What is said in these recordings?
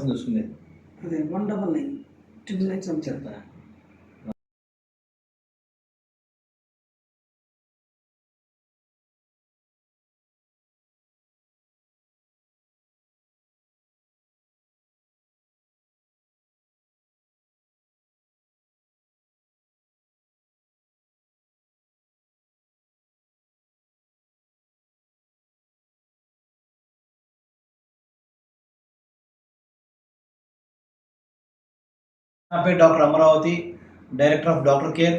కావాల్సింది వస్తుంది. అదే 199 999 చెప్తారా? నా పేరు doctor Amaravati, director of doctor care,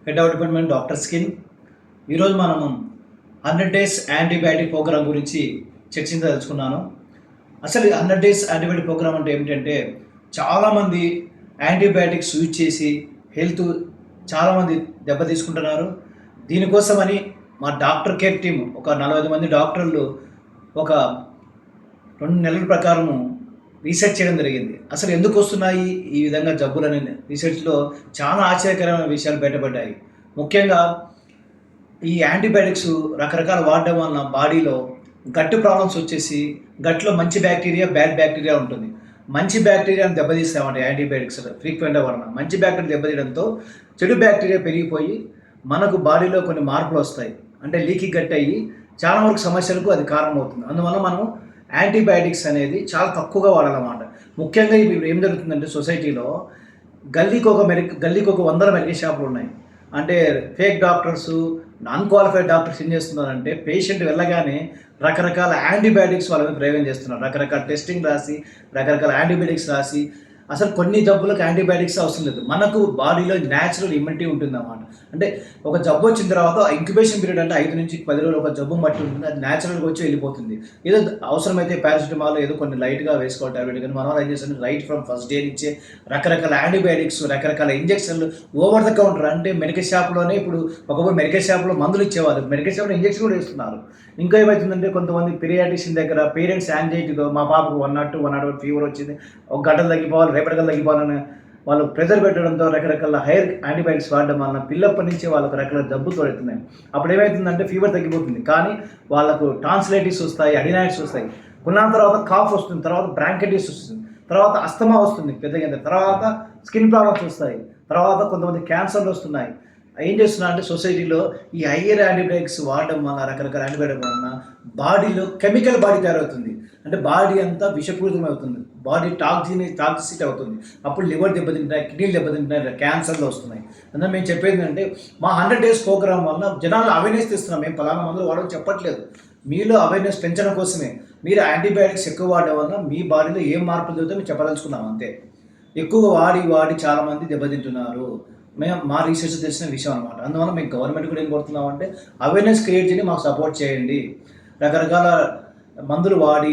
head of department doctor skin. ఈరోజు మనము 100 డేస్ యాంటీబయాటిక్ ప్రోగ్రామ్ గురించి చర్చించదలుచుకున్నాను. అసలు 100 డేస్ యాంటీబయాటిక్ ప్రోగ్రామ్ అంటే ఏమిటంటే, చాలామంది యాంటీబయాటిక్స్ యూజ్ చేసి హెల్త్ చాలామంది దెబ్బ తీసుకుంటున్నారు. దీనికోసమని మా డాక్టర్ కేర్ టీం ఒక 45 మంది డాక్టర్లు ఒక 2 నెలల ప్రకారము రీసెర్చ్ చేయడం జరిగింది. అసలు ఎందుకు వస్తున్నాయి ఈ విధంగా జబ్బులని రీసెర్చ్లో చాలా ఆశ్చర్యకరమైన విషయాలు బయటపడ్డాయి. ముఖ్యంగా ఈ యాంటీబయాటిక్స్ రకరకాల వాడడం వలన బాడీలో గట్ ప్రాబ్లమ్స్ వచ్చేసి, గట్లో మంచి బ్యాక్టీరియా, బ్యాడ్ బ్యాక్టీరియా ఉంటుంది. మంచి బ్యాక్టీరియాని దెబ్బతీస్తామంటే యాంటీబయాటిక్స్ ఫ్రీక్వెంట్గా వలన మంచి బ్యాక్టీరియా దెబ్బతీయడంతో చెడు బ్యాక్టీరియా పెరిగిపోయి మనకు బాడీలో కొన్ని మార్పులు వస్తాయి. అంటే లీకీ గట్ అయ్యి చాలా వరకు సమస్యలకు అది కారణమవుతుంది. అందువల్ల మనం యాంటీబయాటిక్స్ అనేది చాలా తక్కువగా వాడాలన్నమాట. ముఖ్యంగా ఇప్పుడు ఏం జరుగుతుందంటే, సొసైటీలో గల్లీకి ఒక 100 మెడికల్ షాపులు ఉన్నాయి. అంటే ఫేక్ డాక్టర్స్, అన్క్వాలిఫైడ్ డాక్టర్స్ ఏం చేస్తున్నారంటే, పేషెంట్ వెళ్ళగానే రకరకాల యాంటీబయాటిక్స్ వాళ్ళని ప్రయోగం చేస్తున్నారు. రకరకాల టెస్టింగ్ రాసి, రకరకాల యాంటీబయాటిక్స్ రాసి, అసలు కొన్ని జబ్బులకు యాంటీబయాటిక్స్ అవసరం లేదు. మనకు బాడీలో న్యాచురల్ ఇమ్యూనిటీ ఉంటుంది అన్నమాట. అంటే ఒక జబ్బు వచ్చిన తర్వాత ఇంక్యుబేషన్ పీరియడ్ అంటే 5 నుంచి 10 రోజులు ఒక జబ్బు మట్టి ఉంటుంది. అది న్యాచురల్గా వచ్చి వెళ్ళిపోతుంది. ఏదో అవసరమైతే పారాసిటమాల్ ఏదో కొన్ని లైట్గా వేసుకోవాలి టాబ్లెట్. కానీ మనం ఏం చేస్తాం, రైట్ ఫ్రమ్ ఫస్ట్ డే నుంచే రకరకాల యాంటీబయాటిక్స్, రకరకాల ఇంజక్షన్లు ఓవర్ ద కౌంటర్. అంటే మెడికల్ షాప్లోనే ఇప్పుడు ఒకప్పుడు మెడికల్ షాప్లో మందులు ఇచ్చేవారు, మెడికల్ షాప్లో ఇంజక్షన్ కూడా ఇస్తున్నారు. ఇంకా ఏమవుతుందంటే, కొంతమంది పీరియాటిషియన్ దగ్గర పేరెంట్స్ యాంగ్జైటీతో మా పాపకు 101 ఫీవర్ వచ్చింది, ఒక గంటలు తగ్గిపోవాలి, రేపటికల్లా తగ్గిపోవాలని వాళ్ళు ప్రెజర్ పెట్టడంతో రకరకాల హైర్ యాంటీబయాటిక్స్ వాడడం వలన పిల్లప్పటి నుంచే వాళ్ళకు రకరకాల జబ్బులు తోడుతున్నాయి. అప్పుడు ఏమవుతుందంటే, ఫీవర్ తగ్గిపోతుంది, కానీ వాళ్ళకు టాన్సిలైటిస్ వస్తాయి, అడినైటిస్ వస్తాయి. కొన్నాళ్ళ తర్వాత కాఫ్ వస్తుంది, తర్వాత బ్రాంకైటిస్ వస్తుంది, తర్వాత అస్తమా వస్తుంది పెద్దగా, తర్వాత స్కిన్ ప్రాబ్లమ్స్ వస్తాయి, తర్వాత కొంతమంది క్యాన్సర్లు వస్తున్నాయి. ఏం చేస్తున్నారంటే, సొసైటీలో ఈ హయ్యర్ యాంటీబయాటిక్స్ వాడడం వల్ల, రకరకాల యాంటీబయాటిక్ వలన బాడీలో కెమికల్ బాడీ తయారవుతుంది. అంటే బాడీ అంతా విషపూరితం అవుతుంది, బాడీ టాక్సిసిటీ అవుతుంది. అప్పుడు లివర్ దెబ్బతింటాయి, కిడ్నీలు దెబ్బతింటాయి, క్యాన్సర్లు వస్తున్నాయి. అందులో మేము చెప్పేది ఏంటంటే, మా 100 డేస్ ప్రోగ్రామ్ వల్ల జనాలు అవేర్నెస్ తెస్తున్నాం. మేము పలానా మందులు వాడడం చెప్పట్లేదు, మీలో అవేర్నెస్ పెంచడం కోసమే. మీరు యాంటీబయాటిక్స్ ఎక్కువ వాడడం వల్ల మీ బాడీలో ఏం మార్పులు జరుగుతాయో మేము చెప్పదలుచుకున్నాం అంతే. ఎక్కువగా వాడి చాలామంది దెబ్బతింటున్నారు. మేము మా రీసెర్చ్ తెలిసిన విషయం అనమాట. అందువల్ల మేము గవర్నమెంట్ కూడా ఏం కోరుతున్నామంటే, అవేర్నెస్ క్రియేట్ చేయండి, మాకు సపోర్ట్ చేయండి. రకరకాల మందులు వాడి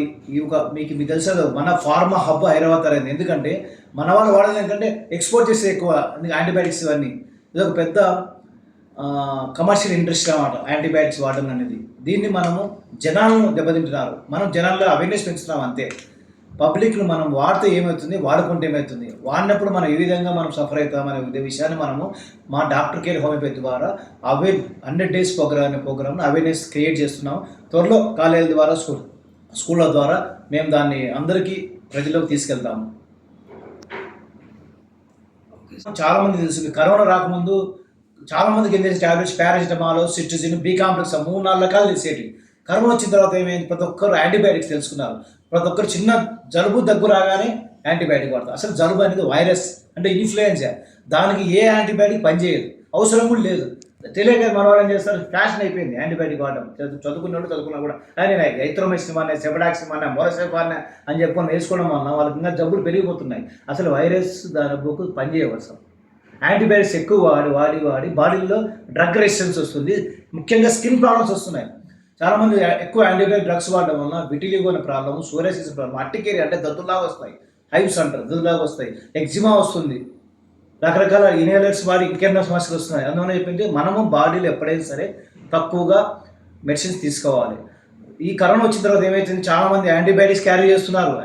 మీకు తెలుసు, మన ఫార్మా హబ్ హైదరాబాద్ అయింది. ఎందుకంటే మన వాళ్ళు వాడేది ఏంటంటే ఎక్స్పోర్ట్ చేస్తే ఎక్కువ యాంటీబయాటిక్స్ ఇవన్నీ. ఇది ఒక పెద్ద కమర్షియల్ ఇండస్ట్రీ అన్నమాట యాంటీబయాటిక్స్ వాడడం అనేది. దీన్ని మనము జనాలను దెబ్బతింటున్నారు, మనం జనాల్లో అవేర్నెస్ పెంచుతున్నాం అంతే. పబ్లిక్ను మనం వాడితే ఏమవుతుంది, వాడుకుంటే ఏమవుతుంది, వాడినప్పుడు మనం ఏ విధంగా మనం సఫర్ అవుతామనే విషయాన్ని మనము మా డాక్టర్ కేర్ హోమియోపతి ద్వారా 100 డేస్ ప్రోగ్రామ్ను అవేర్నెస్ క్రియేట్ చేస్తున్నాం. త్వరలో కాలేజీల ద్వారా, స్కూళ్ళ ద్వారా మేము దాన్ని అందరికీ ప్రజల్లోకి తీసుకెళ్తాము. చాలామంది తెలుసు, కరోనా రాకముందు చాలామందికి ఏం తెలిసి tablets paracetamol, cetirizine, B complex 3-4 రకాలు తెలిసేవి. కరోనా వచ్చిన తర్వాత ఏమైంది, ప్రతి ఒక్కరు యాంటీబయాటిక్స్ తెలుసుకున్నారు. ప్రతి ఒక్కరు చిన్న జలుబు దగ్గు రాగానే యాంటీబయాటిక్ వాడతారు. అసలు జలుబు అనేది వైరస్, అంటే ఇన్ఫ్లుయెన్జా. దానికి ఏ యాంటీబయాటిక్ పనిచేయదు, అవసరం కూడా లేదు. తెలియక మన వాళ్ళు ఏం చేస్తారు, ఫ్యాషన్ అయిపోయింది యాంటీబయాటిక్ వాడడం. చదువుకున్నా కూడా కానీ ఎయిథ్రోమైసిన్ అనే, సెబడాక్సిన్ అనే, మొరసెఫాన్ అని చెప్పుకొని వేసుకోవడం వలన వాళ్ళకి ఇంకా జబ్బులు పెరిగిపోతున్నాయి. అసలు వైరస్ దాని బుక్ పనిచేయవసరం. యాంటీబయాటిక్స్ ఎక్కువ వాడి బాడీలో డ్రగ్ రెసిస్టెన్స్ వస్తుంది. ముఖ్యంగా స్కిన్ ప్రాబ్లమ్స్ వస్తున్నాయి. చాలామంది ఎక్కువ యాంటీబయాటిక్ డ్రగ్స్ వాడడం వలన విటిలిగో అనే ప్రాబ్లమ్, సోరియాసిస్ ప్రాబ్లమ్, అట్టికేరి అంటే దద్దులాగా వస్తాయి, హైవ్స్ అంటారు, దద్దులాగా వస్తాయి, ఎగ్జిమా వస్తుంది, రకరకాల ఇన్హేలర్స్ వాడి ఇంకెన్నో సమస్యలు వస్తున్నాయి. అందువల్ల చెప్పింది, మనము బాడీలో ఎప్పుడైనా సరే తక్కువగా మెడిసిన్స్ తీసుకోవాలి. ఈ కరోనా వచ్చిన తర్వాత ఏమైతుంది, చాలామంది యాంటీబయాటిక్స్ క్యారీ చేస్తున్నారు.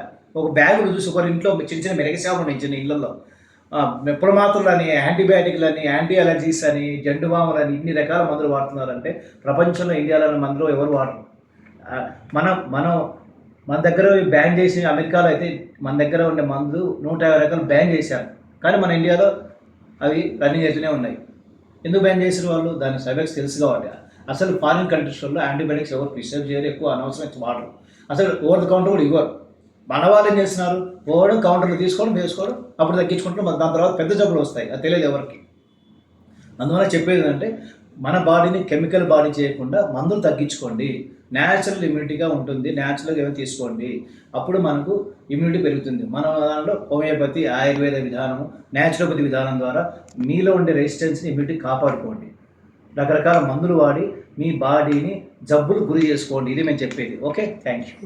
ఒక బ్యాగులు చూసి ఒకరి ఇంట్లో చిన్న మెడికల్ షాపులు ఉన్నాయి, చిన్న ఇళ్లలో ఎప్పుడు మాత్రలని, యాంటీబయాటిక్లని, యాంటీ అలర్జీస్ అని, జండు బాములని, ఇన్ని రకాల మందులు వాడుతున్నారంటే ప్రపంచంలో ఇండియాలో మందులు ఎవరు వాడరు. మనం మన దగ్గర బ్యాన్ చేసి అమెరికాలో అయితే మన దగ్గర ఉండే మందులు 150 రకాలు బ్యాన్ చేశారు, కానీ మన ఇండియాలో అవి రన్నింగ్ అవుతూనే ఉన్నాయి. ఎందుకు బ్యాన్ చేసిన వాళ్ళు దాని సైడ్ ఎఫెక్ట్స్ తెలుసు కాబట్టి. అసలు ఫారిన్ కంట్రీస్లో యాంటీబయాటిక్స్ ఎవరు ప్రిస్క్రైబ్ చేయరు, ఎక్కువ అనవసరం వాడరు, అసలు ఓవర్ ద కౌంటర్ కూడా ఇవ్వరు. మన వాళ్ళు ఏం చేస్తున్నారు, పోవడం కౌంటర్లు తీసుకోవడం వేసుకోవడం, అప్పుడు తగ్గించుకుంటాం, దాని తర్వాత పెద్ద జబ్బులు వస్తాయి, అది తెలియదు ఎవరికి. అందువల్ల చెప్పేది ఏంటంటే మన బాడీని కెమికల్ బాడీ చేయకుండా మందులు తగ్గించుకోండి, న్యాచురల్ ఇమ్యూనిటీగా ఉంటుంది, న్యాచురల్గా ఏమైనా తీసుకోండి, అప్పుడు మనకు ఇమ్యూనిటీ పెరుగుతుంది. మన దాంట్లో హోమియోపతి, ఆయుర్వేద విధానము, న్యాచురోపతి విధానం ద్వారా మీలో ఉండే రెసిస్టెన్స్ని, ఇమ్యూనిటీ కాపాడుకోండి. రకరకాల మందులు వాడి మీ బాడీని జబ్బులు గురి చేసుకోండి, ఇది మేము చెప్పేది. Okay, thank you.